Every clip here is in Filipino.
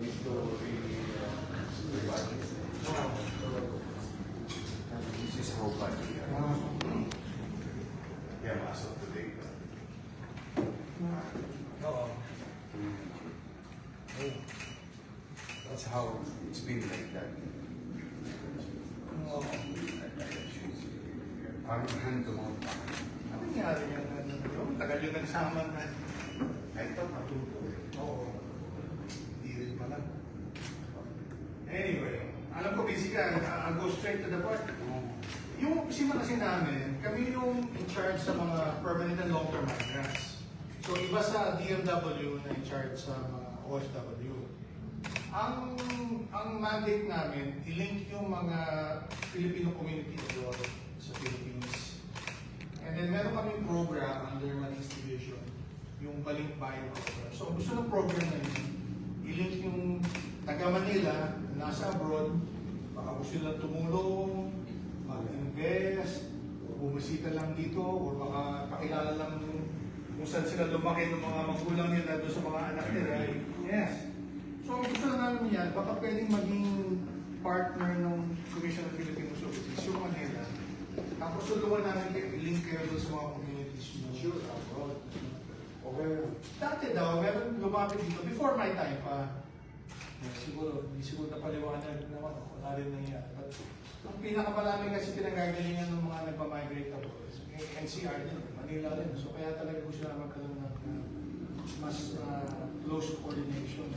This is how bad we are. Yeah, as of today. That's how it's been like that. Parang hand to mouth. Ano nangyari yan? Tagal yung nagsama na. Ito, matuto. Oo. Hindi rin pala. Anyway, alam ko busy ka. I'll go straight to the point. Yung opisina kasi namin, kami yung in charge sa mga permanent and long-term migrants. So iba sa DMW na in charge sa mga OFW. Ang mandate namin, i-link yung mga Filipino community abroad sa Philippines. And then meron kaming program under Manix Division, yung Balikbayan program. So gusto ng program na yun, i-link yung taga Manila na nasa abroad, baka gusto nilang tumulong, mag-invest, o bumisita lang dito, o baka pakilala lang kung saan sila lumaki ng mga magulang nila doon sa mga anak nila. Yes. So ang gusto na namin yan, baka pwedeng maging partner ng Commission of Filipino Services, yung Manila. Tapos tulungan namin kayo, i-link kayo doon sa mga communities nyo. Sure, abroad. Okay. Dati daw, meron lumapit dito, before my time pa. Siguro, hindi siguro napaliwanag naman, wala rin nangyari. But ang pinakamalami kasi pinagagalingan ng mga nagpa-migrate abroad, NCR din, Manila din. So kaya talaga gusto na magkaroon ng mas close coordination.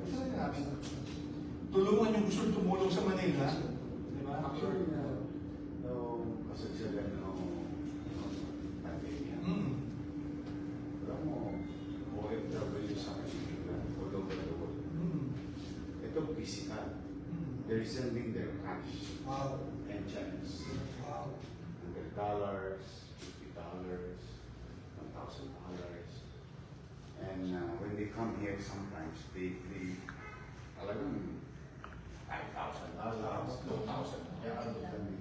Gusto rin namin tulungan yung gusto tumulong sa Manila. Di ba? Actually, kasi sila pandemya. Alam mo, OFW sa Manila, all over the world. Ito physical. They're sending their cash Wow. and checks. Wow. $100, $50, $1,000. And when they come here, sometimes they talagang $5,000, $2,000. Kaya ano kami?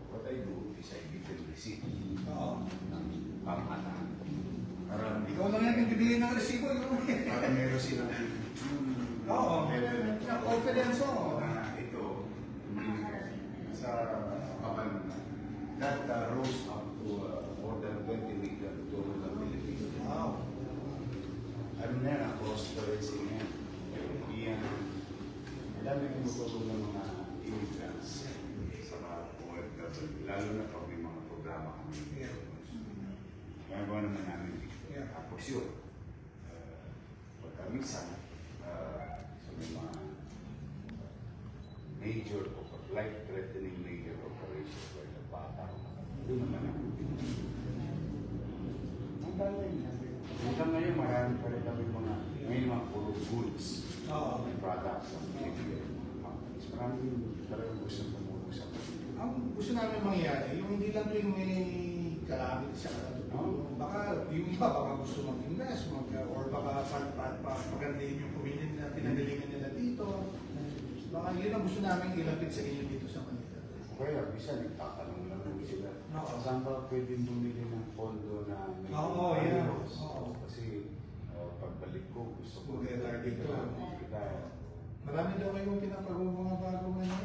What I do is I give them receipt. Oo. Pamatahan. Para Ikaw lang yan yung bibigyan ng resibo. para meron silang Oo. Confidence mo. ito sa kapan that rose up to more than 20 million to the Philippines. Wow. Ano na yan, across the Red Sea yan. Yan. Ang dami tumutulong ng mga immigrants sa mga OFW, lalo na pag may mga programa kami. Yeah. Ginagawa naman namin. Yeah. Tapos yun, pagkamisan, sa may mga major o life-threatening major operations like the bata, doon naman ako. Ang dami. Hanggang ngayon, marami pa rin kami may mga puro goods, may products, ang binibigay ng companies. Maraming talagang gusto tumulong sa kanila. Ang gusto namin mangyari, yung hindi lang yung may kalamit sa katutulong. Baka yung iba, baka gusto mag-invest, or baka pagandahin yung pamilya nila, pinagalingan nila dito. Baka yun ang gusto namin ilapit sa inyo dito sa Manila. Kaya, bisa nagtatanong lang naman sila. Oo. Saan ba pwedeng bumili ng pondo na may Oo, yeah. ayos? Oo. Kasi pagbalik ko, gusto ko Mag-retire dito. Kaya, Marami daw kayong pinapagawa mga bago ngayon.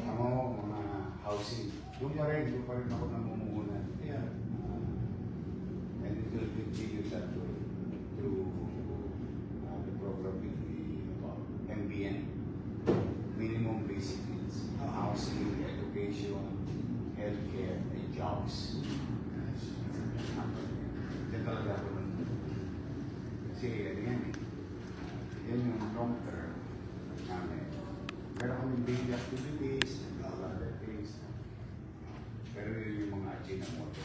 mga housing. Doon pa rin ako namumuhunan. Yeah. And it will continue that way through the program with the MBN, minimum basic needs, housing, education, healthcare, and jobs. Yan talaga ako nun. Kasi ano yan yan yung long term namin. Meron kami daily activities, other things. Pero yun yung mga Ajinomoto.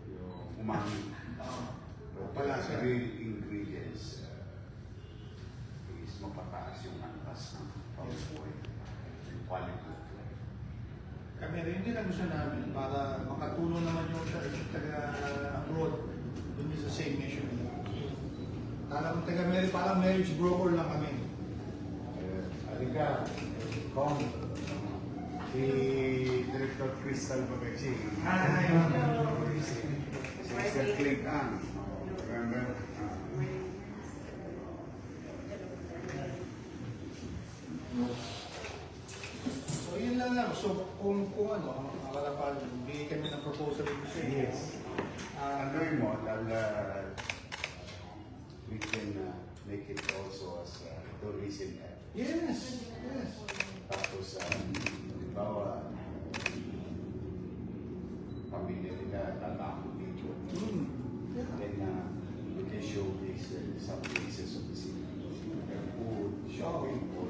Yung umami. Pala siya. Real ingredients is mapataas yung antas ng pamumuhay. Yung quality of life. Kami rin din ang gusto namin para makatulong naman yung taga-abroad dun sa same mission nila. Parang marriage broker lang kami. Alika, Kong, si Director Crystal Bagachi. Si Mr. Click Ang. Remember? So, kung ano, wala pa, bigay kami ng proposal dito sa inyo. Yes. Ano yun mo, we can make it also as a tourism app. Yes, yes. Tapos, halimbawa, pamilya nila, tatakot dito. Yeah. Then, we can showcase some places of the city. Food, shopping, or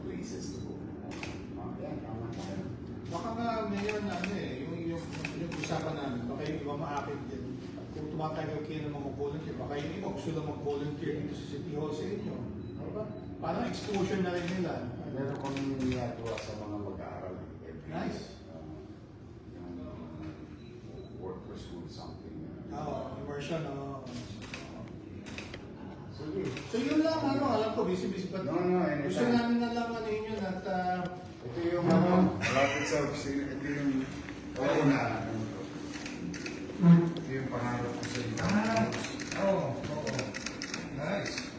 places to go. Yan, tama na. Baka nga ngayon na ano eh, yung usapan namin, baka yung iba maakit din. Kung tumatagal kayo ng mga volunteer, baka yung iba gusto lang mag-volunteer dito sa City Hall sa inyo. Diba? Parang exposure na rin nila. Meron kami niyagawa sa mga mag-aaral. Nice. Yung work for school, something. Immersion, Sige. So yun lang, alam ko, busy-busy. But No, anytime. gusto namin na lang ano yun at Ito yung malapit sa opisina. Ito yung ito yung pangarap ko sa inyo. Nice.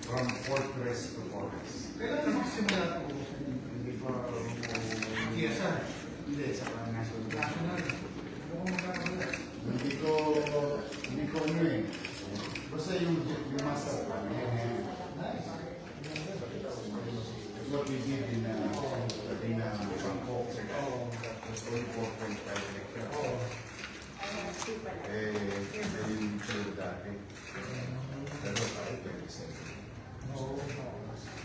From fortress to forest. Kailan na magsimula ito? Hindi pa TSR. Hindi, sa national. National. Mukhang magkakaroon. Hindi ko ano eh. Basta yung master plan. Nice. What we did in Bangkok. It's only 4.5 hectares. Yung sila dati. Pero tayo 27.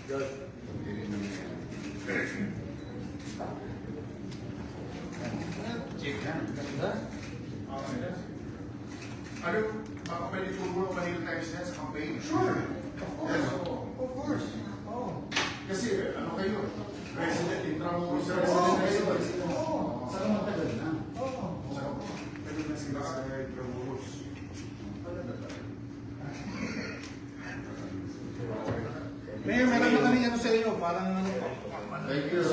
Good. Hindi rin naman yan. Check yan. Ganda. Ano, baka pwede tumulong Manila Times yan sa campaign? Sure. Of course. Oh. Kasi ano kayo, resident Intramuros, Oo, resident kayo. Oo. Saka matagal na. Oo. Tagal na sila sa Intramuros. Meron na kami ano sa iyo, parang ano. Thank you.